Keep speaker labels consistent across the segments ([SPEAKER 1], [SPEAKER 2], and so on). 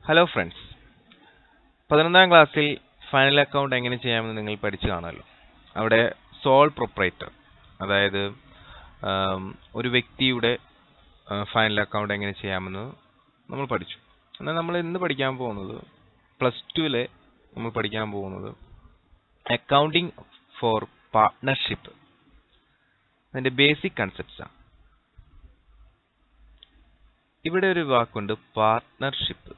[SPEAKER 1] Hello friends, 11ാം ക്ലാസ്സിൽ final account എങ്ങനെ ചെയ്യാമെന്ന് നിങ്ങൾ പഠിച്ചു കാണുമല്ലോ. അവിടെ സോൾ പ്രൊപ്പറേറ്റർ, അതായത് ഒരു വ്യക്തിയുടെ ഫൈനൽ അക്കൗണ്ട് എങ്ങനെ ചെയ്യാമെന്ന് നമ്മൾ പഠിച്ചു. എന്നാൽ നമ്മൾ ഇന്ന് പഠിക്കാൻ പോകുന്നത് +2-ലെ നമ്മൾ പഠിക്കാൻ പോകുന്നത് അക്കൗണ്ടിങ് ഫോർ പാർട്ട്ണർഷിപ്പ്. അതിൻ്റെ ബേസിക് കൺസെപ്റ്റ്സാണ്. ഇവിടെ ഒരു വാക്കുണ്ട് പാർട്ട്ണർഷിപ്പ്.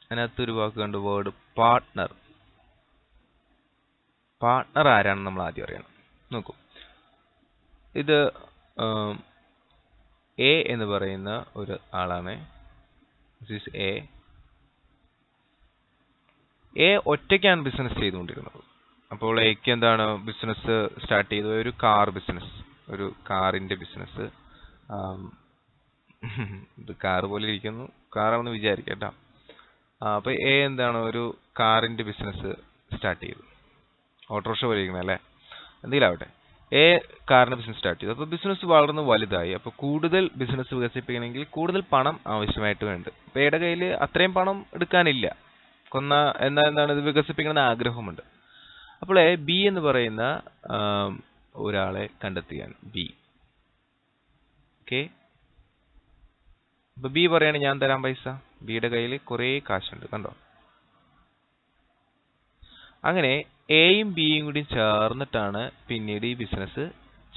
[SPEAKER 1] അതിനകത്തൊരു വാക്ക് കണ്ട് വേർഡ് പാർട്ട്ണർ. പാർട്ട്ണർ ആരാണെന്ന് നമ്മൾ ആദ്യം അറിയണം. നോക്കൂ, ഇത് എ എന്ന് പറയുന്ന ഒരു ആളാണ്. എ ഒറ്റയ്ക്കാണ് ബിസിനസ് ചെയ്തുകൊണ്ടിരുന്നത്. അപ്പോൾ എക്ക് എന്താണ് ബിസിനസ് സ്റ്റാർട്ട് ചെയ്തത്? ഒരു കാർ ബിസിനസ്, ഒരു കാറിന്റെ ബിസിനസ്. ഇത് കാർ പോലെ ഇരിക്കുന്നു, കാറാണെന്ന് വിചാരിക്കട്ടോ. അപ്പൊ എ എന്താണ് ഒരു കാറിന്റെ ബിസിനസ് സ്റ്റാർട്ട് ചെയ്തു. ഓട്ടോറിക്ഷ പോലെ ഇരിക്കണം അല്ലേ, എന്തെങ്കിലും ആവട്ടെ. എ കാറിന്റെ ബിസിനസ് സ്റ്റാർട്ട് ചെയ്തു. അപ്പൊ ബിസിനസ് വളർന്ന് വലുതായി. അപ്പൊ കൂടുതൽ ബിസിനസ് വികസിപ്പിക്കണമെങ്കിൽ കൂടുതൽ പണം ആവശ്യമായിട്ട് വേണ്ട. അപ്പൊ എയുടെ കയ്യിൽ അത്രയും പണം എടുക്കാനില്ല. എന്താണ് ഇത് വികസിപ്പിക്കണമെന്ന് ആഗ്രഹമുണ്ട്. അപ്പോൾ ബി എന്ന് പറയുന്ന ഒരാളെ കണ്ടെത്തുകയാണ്. ബി. ഓക്കെ, അപ്പൊ ബി പറയാണ് ഞാൻ തരാം പൈസ. ബിയുടെ കയ്യിൽ കുറേ കാശുണ്ട്, കണ്ടോ. അങ്ങനെ എയും ബിയും കൂടി ചേർന്നിട്ടാണ് പിന്നീട് ഈ ബിസിനസ്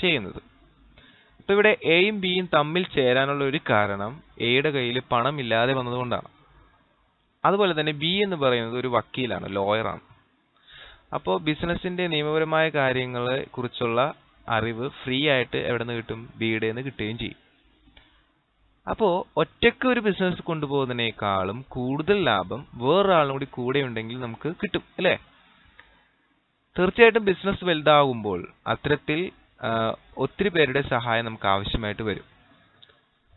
[SPEAKER 1] ചെയ്യുന്നത്. ഇപ്പൊ ഇവിടെ എയും ബിയും തമ്മിൽ ചേരാനുള്ള ഒരു കാരണം എയുടെ കയ്യിൽ പണം ഇല്ലാതെ വന്നതുകൊണ്ടാണ്. അതുപോലെ തന്നെ ബി എന്ന് പറയുന്നത് ഒരു വക്കീലാണ്, ലോയറാണ്. അപ്പോൾ ബിസിനസിന്റെ നിയമപരമായ കാര്യങ്ങളെ കുറിച്ചുള്ള അറിവ് ഫ്രീ ആയിട്ട് എവിടെ നിന്ന് കിട്ടും? ബിയുടെ നിന്ന് കിട്ടുകയും ചെയ്യും. അപ്പോൾ ഒറ്റയ്ക്ക് ഒരു ബിസിനസ് കൊണ്ടുപോകുന്നതിനേക്കാളും കൂടുതൽ ലാഭം വേറൊരാളും കൂടി കൂടെ ഉണ്ടെങ്കിൽ നമുക്ക് കിട്ടും, അല്ലേ? തീർച്ചയായിട്ടും ബിസിനസ് വലുതാകുമ്പോൾ അത്തരത്തിൽ ഒത്തിരി പേരുടെ സഹായം നമുക്ക് ആവശ്യമായിട്ട് വരും.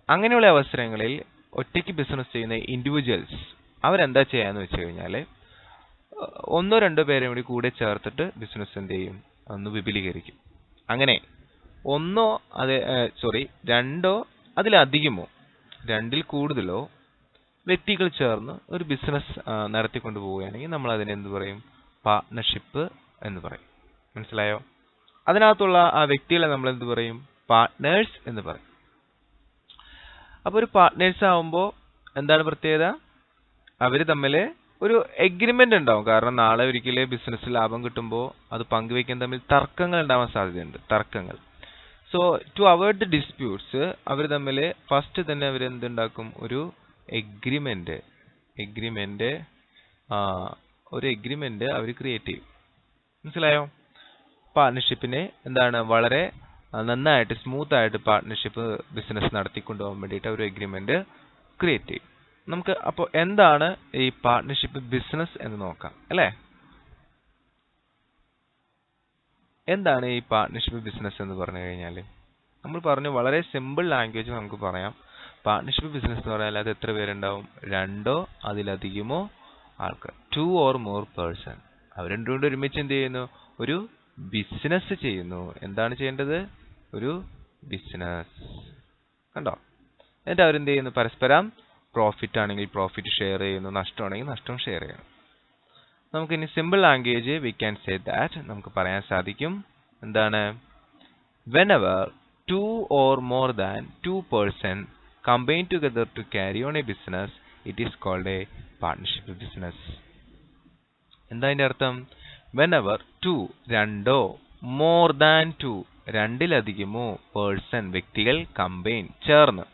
[SPEAKER 1] അങ്ങനെയുള്ള അവസരങ്ങളിൽ ഒറ്റയ്ക്ക് ബിസിനസ് ചെയ്യുന്ന ഇൻഡിവിജ്വൽസ് അവരെന്താ ചെയ്യാന്ന് വെച്ച് കഴിഞ്ഞാൽ, ഒന്നോ രണ്ടോ പേരെ കൂടി കൂടെ ചേർത്തിട്ട് ബിസിനസ് എന്ത് ചെയ്യും? ഒന്ന് വിപുലീകരിക്കും. അങ്ങനെ രണ്ടോ അതിലധികമോ, രണ്ടിൽ കൂടുതലോ വ്യക്തികൾ ചേർന്ന് ഒരു ബിസിനസ് നടത്തിക്കൊണ്ടു പോവുകയാണെങ്കിൽ നമ്മൾ അതിനെ എന്ത് പറയും? പാർട്ട്ണർഷിപ്പ് എന്ന് പറയും. മനസ്സിലായോ? അതിനകത്തുള്ള ആ വ്യക്തികളെ നമ്മൾ എന്ത് പറയും? പാർട്ട്നേഴ്സ് എന്ന് പറയും. അപ്പൊ ഒരു പാർട്ട്നേഴ്സ് ആവുമ്പോൾ എന്താണ് പ്രത്യേകത? അവര് തമ്മിൽ ഒരു എഗ്രിമെന്റ് ഉണ്ടാവും. കാരണം നാളെ ഒരിക്കലും ബിസിനസ് ലാഭം കിട്ടുമ്പോൾ അത് പങ്കുവെക്കാൻ തമ്മിൽ തർക്കങ്ങൾ ഉണ്ടാവാൻ സാധ്യതയുണ്ട്. തർക്കങ്ങൾ. So to avoid the disputes അവർ തമ്മിൽ ഫസ്റ്റ് തന്നെ അവർ എന്തുണ്ടാക്കും? ഒരു എഗ്രിമെന്റ് അവർ ക്രിയേറ്റ് ചെയ്യും. മനസ്സിലായോ? പാർട്ട്ണർഷിപ്പിനെ എന്താണ് വളരെ നന്നായിട്ട് സ്മൂത്ത് ആയിട്ട് പാർട്ട്ണർഷിപ്പ് ബിസിനസ് നടത്തിക്കൊണ്ടുപോകാൻ വേണ്ടിയിട്ട് ഒരു എഗ്രിമെന്റ് ക്രിയേറ്റ് ചെയ്യും. നമുക്ക് അപ്പോൾ എന്താണ് ഈ പാർട്ട്ണർഷിപ്പ് ബിസിനസ് എന്ന് നോക്കാം, അല്ലേ? എന്താണ് ഈ പാർട്ട്ണർഷിപ്പ് ബിസിനസ് എന്ന് പറഞ്ഞു കഴിഞ്ഞാൽ, നമ്മൾ പറഞ്ഞു വളരെ സിമ്പിൾ ലാംഗ്വേജ് നമുക്ക് പറയാം. പാർട്ട്ണർഷിപ്പ് ബിസിനസ് എന്ന് പറഞ്ഞാൽ അത് എത്ര പേരുണ്ടാവും? രണ്ടോ അതിലധികമോ ആൾക്കാർ, 2 or more person. അവർ രണ്ടുകൊണ്ട് ഒരുമിച്ച് എന്ത് ചെയ്യുന്നു? ഒരു ബിസിനസ് ചെയ്യുന്നു. എന്താണ് ചെയ്യേണ്ടത്? ഒരു ബിസിനസ്. കണ്ടോ? എന്നിട്ട് അവരെന്ത് ചെയ്യുന്നു? പരസ്പരം പ്രോഫിറ്റ് ആണെങ്കിൽ പ്രോഫിറ്റ് ഷെയർ ചെയ്യുന്നു, നഷ്ടമാണെങ്കിൽ നഷ്ടം ഷെയർ ചെയ്യുന്നു. നമുക്ക് ഇനി simple language we can say that നമുക്ക് പറയാൻ സാധിക്കും. എന്താണ്? whenever 2 or more than 2 person combine together to carry on a business, it is called a partnership business. എന്താ അതിന്റെ അർത്ഥം? whenever 2 രണ്ടോ, more than 2 രണ്ടിലധികമോ, person വ്യക്തികൾ, combine ചേർന്ന്,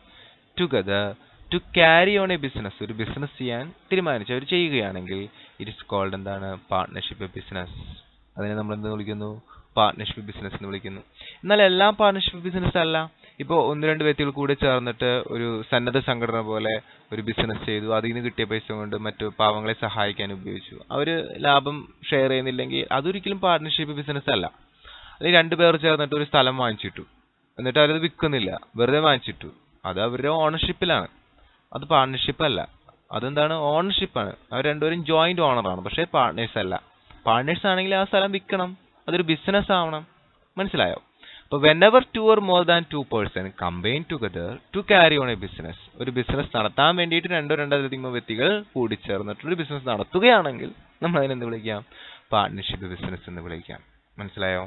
[SPEAKER 1] together to carry on a business ഒരു ബിസിനസ് ചെയ്യാൻ തീരുമാനിച്ചു അവർ ചെയ്യുകയാണെങ്കിൽ ഇറ്റ് ഇസ് കോൾഡ് എന്താണ്? Partnership business. അതിനെ നമ്മൾ എന്ത് വിളിക്കുന്നു? പാർട്ട്ണർഷിപ്പ് ബിസിനസ് എന്ന് വിളിക്കുന്നു. എന്നാൽ എല്ലാം പാർട്ട്ണർഷിപ്പ് ബിസിനസ് അല്ല. ഇപ്പോൾ 1-2 വ്യക്തികൾ കൂടെ ചേർന്നിട്ട് ഒരു സന്നദ്ധ സംഘടന പോലെ ഒരു ബിസിനസ് ചെയ്തു. അതിൽ നിന്ന് കിട്ടിയ പൈസ കൊണ്ട് മറ്റു പാവങ്ങളെ സഹായിക്കാൻ ഉപയോഗിച്ചു. അവർ ലാഭം ഷെയർ ചെയ്യുന്നില്ലെങ്കിൽ അതൊരിക്കലും പാർട്ട്ണർഷിപ്പ് ബിസിനസ് അല്ല. അല്ലെങ്കിൽ 2 പേർ ചേർന്നിട്ട് ഒരു സ്ഥലം വാങ്ങിച്ചിട്ടു, എന്നിട്ട് അവരത് വിൽക്കുന്നില്ല, വെറുതെ വാങ്ങിച്ചിട്ടു, അത് അവരുടെ ഓണർഷിപ്പിലാണ്. അത് പാർട്ട്ണർഷിപ്പ് അല്ല. അതെന്താണ്? ഓണർഷിപ്പാണ്. അവർ രണ്ടുപേരും ജോയിന്റ് ഓണറാണ്, പക്ഷേ പാർട്ട്നേഴ്സ് അല്ല. പാർട്ട്നേഴ്സ് ആണെങ്കിൽ ആ സ്ഥലം വിൽക്കണം, അതൊരു ബിസിനസ് ആവണം. മനസ്സിലായോ? അപ്പോൾ whenever two or more than two person combine together to carry on a business, ഒരു ബിസിനസ് നടത്താൻ വേണ്ടിയിട്ട് രണ്ടതിലധികം വ്യക്തികൾ കൂടിച്ചേർന്നിട്ട് ഒരു ബിസിനസ് നടത്തുകയാണെങ്കിൽ നമ്മൾ അതിനെന്ത് വിളിക്കാം? പാർട്ട്ണർഷിപ്പ് ബിസിനസ് എന്ന് വിളിക്കാം. മനസ്സിലായോ?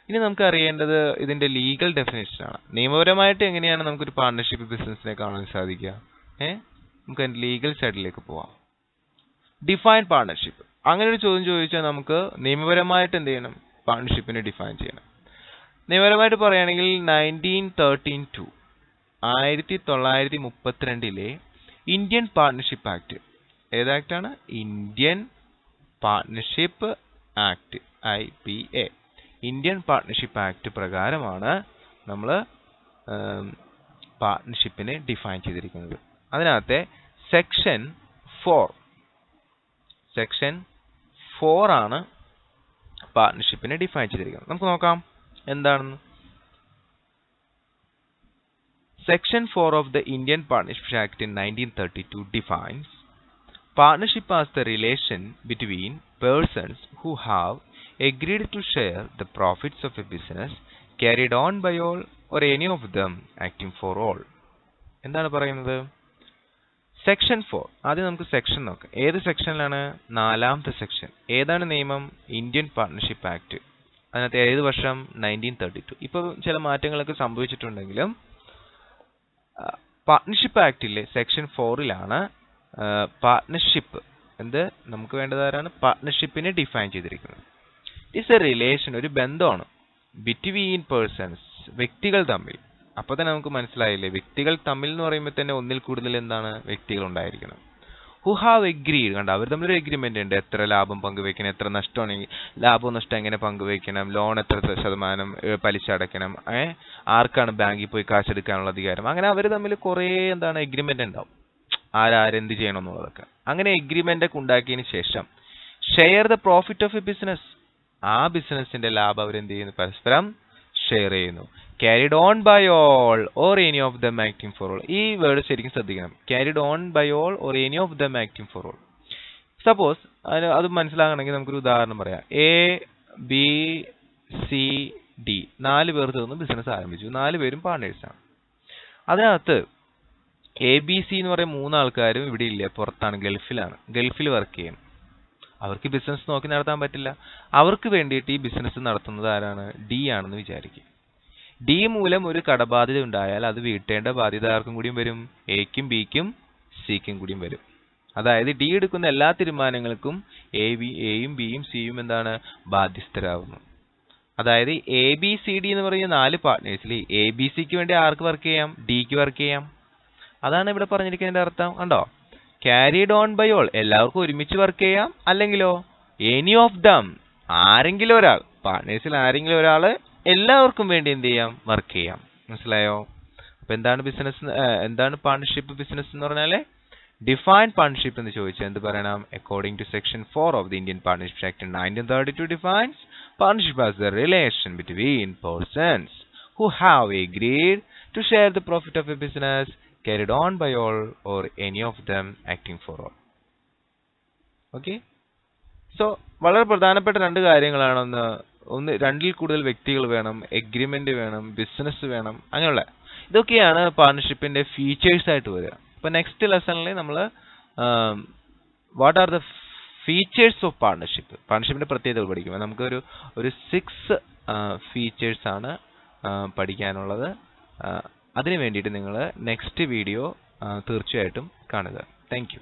[SPEAKER 1] ഇനി നമുക്ക് അറിയേണ്ടത് ഇതിന്റെ ലീഗൽ ഡെഫിനേഷൻ ആണ്. നിയമപരമായിട്ട് എങ്ങനെയാണ് നമുക്കൊരു പാർട്ട്ണർഷിപ്പ് ബിസിനസിനെ കാണാൻ സാധിക്കുക? നമുക്ക് അതിന്റെ ലീഗൽ സൈഡിലേക്ക് പോവാം. Define partnership. അങ്ങനെ ഒരു ചോദ്യം ചോദിച്ചാൽ നമുക്ക് നിയമപരമായിട്ട് എന്ത് ചെയ്യണം? പാർട്ട്ണർഷിപ്പിനെ ഡിഫൈൻ ചെയ്യണം. നിയമപരമായിട്ട് പറയുകയാണെങ്കിൽ 1932 ഇന്ത്യൻ പാർട്ട്ണർഷിപ്പ് ആക്ട്, ഏത് ആക്ടാണ്? Indian partnership act, IPA, Indian partnership act പ്രകാരമാണ് നമ്മൾ പാർട്ട്ണർഷിപ്പിനെ ഡിഫൈൻ ചെയ്തിരിക്കുന്നത്. അതിനകത്തെ സെക്ഷൻ 4 ആണ് പാർട്ട്ണർഷിപ്പിനെ ഡിഫൈൻ ചെയ്തിരിക്കുന്നത്. നമുക്ക് നോക്കാം എന്താണെന്ന്. Section 4 of the Indian Partnership Act in 1932 defines partnership as the relation between persons who have agreed to share the profits of a business carried on by all or any of them acting for all. എന്താണ് പറയുന്നത്? Section 4. ആദ്യം നമുക്ക് section നോക്കാം. ഏത് സെക്ഷനിലാണ്? 4ാമത്തെ section. ഏതാണ് നിയമം? Indian partnership act. അതിനകത്ത് ഏത് വർഷം? 1932. ഇപ്പോൾ ചില മാറ്റങ്ങളൊക്കെ സംഭവിച്ചിട്ടുണ്ടെങ്കിലും പാർട്ട്ണർഷിപ്പ് ആക്ടിലെ സെക്ഷൻ 4ലാണ് പാർട്ട്ണർഷിപ്പ് നമുക്ക് വേണ്ടതാരാണ്? പാർട്ട്ണർഷിപ്പിനെ ഡിഫൈൻ ചെയ്തിരിക്കുന്നത്. ഇറ്റ്സ് എ റിലേഷൻ, ഒരു ബന്ധമാണ് ബിറ്റ്വീൻ പേഴ്സൺസ്, വ്യക്തികൾ തമ്മിൽ. അപ്പോൾ തന്നെ നമുക്ക് മനസ്സിലായില്ലേ, വ്യക്തികൾ തമ്മിൽ എന്ന് പറയുമ്പോൾ തന്നെ ഒന്നിൽ കൂടുതൽ എന്താണ്? വ്യക്തികൾ ഉണ്ടായിരിക്കണം. ഹു ഹാവ് എഗ്രീഡ്, കണ്ട അവർ തമ്മിലൊരു എഗ്രിമെന്റ് ഉണ്ട്. എത്ര ലാഭം പങ്കുവെക്കണം, എത്ര നഷ്ടമാണെങ്കിൽ ലാഭവും നഷ്ടം എങ്ങനെ പങ്കുവെക്കണം, ലോൺ എത്ര ശതമാനം പലിശ അടയ്ക്കണം, ആർക്കാണ് ബാങ്കിൽ പോയി കാശെടുക്കാനുള്ള അധികാരം, അങ്ങനെ അവർ തമ്മിൽ കുറേ എഗ്രിമെന്റ് ഉണ്ടാവും, ആരെന്ത് ചെയ്യണം എന്നുള്ളതൊക്കെ. അങ്ങനെ എഗ്രിമെന്റ് ഒക്കെ ഉണ്ടാക്കിയതിന് ശേഷം share the profit of A business, ആ ബിസിനസിന്റെ ലാഭം അവരെന്ത് ചെയ്യുന്നു? പരസ്പരം ഷെയർ ചെയ്യുന്നു. Carried on by all or any of them acting for all. ഈ വേർഡ് ശരിക്കും ശ്രദ്ധിക്കണം. Carried on by all or any of them acting for all. Suppose അത് മനസ്സിലാകണമെങ്കിൽ നമുക്കൊരു ഉദാഹരണം പറയാം. ABCD 4 പേർ ചേർന്ന് ബിസിനസ് ആരംഭിച്ചു. 4 പേരും പാർട്ട്നേഴ്സാണ്. അതിനകത്ത് ABC എന്ന് പറയുന്ന 3 ആൾക്കാരും ഇവിടെ ഇല്ല, പുറത്താണ്, ഗൾഫിൽ വർക്ക് ചെയ്യണം. അവർക്ക് ബിസിനസ് നോക്കി നടത്താൻ പറ്റില്ല. അവർക്ക് വേണ്ടിയിട്ട് ഈ ബിസിനസ് നടത്തുന്നത് ആരാണ്? D ആണെന്ന് വിചാരിക്കും. D മൂലം ഒരു കടബാധ്യത ഉണ്ടായാൽ അത് വീട്ടേണ്ട ബാധ്യത ആർക്കും കൂടിയും വരും? Aക്കും Bക്കും Cക്കും കൂടിയും വരും. അതായത് D എടുക്കുന്ന എല്ലാ തീരുമാനങ്ങൾക്കും Aയും Bയും Cയും എന്താണ്? ബാധ്യസ്ഥരാകുന്നു. അതായത് ABCD എന്ന് പറയുന്ന 4 പാർട്ട്നേഴ്സിൽ ABCക്ക് വേണ്ടി ആർക്ക് വർക്ക് ചെയ്യാം? Dക്ക് വർക്ക് ചെയ്യാം. അതാണ് ഇവിടെ പറഞ്ഞിരിക്കുന്നതിന്റെ അർത്ഥം. കണ്ടോ? ക്യാരിഡ് ഓൺ ബൈ ഓൾ, എല്ലാവർക്കും ഒരുമിച്ച് വർക്ക് ചെയ്യാം. അല്ലെങ്കിലോ എനി ഓഫ് ദം, ആരെങ്കിലും ഒരാൾ, പാർട്ട്നേഴ്സിൽ ആരെങ്കിലും ഒരാൾ എല്ലാവർക്കും വേണ്ടി എന്ത് ചെയ്യാം? വർക്ക് ചെയ്യാം. മനസ്സിലായോ? അപ്പൊ എന്താണ് പാർട്ണർഷിപ്പ് ബിസിനസ് എന്ന് പറഞ്ഞാല്? ഡിഫൈൻ പാർട്ണർഷിപ്പ് എന്ന് ചോദിച്ചാൽ എന്ത് പറയണം? According to section 4 of the Indian partnership act 1932 defines partnership as the relation between persons who have agreed to share the profit of a business carried on by all or any of them acting for all. Okay? So, വളരെ പ്രധാനപ്പെട്ട 2 കാര്യങ്ങളാണ്. ഒന്ന് രണ്ടിൽ കൂടുതൽ വ്യക്തികൾ വേണം, agreement വേണം, business വേണം, അങ്ങനെയുള്ള ഇതൊക്കെയാണ് പാർട്ണർഷിപ്പിന്റെ ഫീച്ചേഴ്സ് ആയിട്ട് വരിക. അപ്പോൾ നെക്സ്റ്റ് ലെസണിൽ നമ്മൾ what are the features of പാർട്ണർഷിപ്പിന്റെ പ്രത്യേകതകൾ പഠിക്കും. നമുക്ക് ഒരു 6 ഫീച്ചേഴ്സ് ആണ് പഠിക്കാനുള്ളത്. അതിനു വേണ്ടിയിട്ട് നിങ്ങൾ നെക്സ്റ്റ് വീഡിയോ തീർച്ചയായിട്ടും കാണുക. Thank you.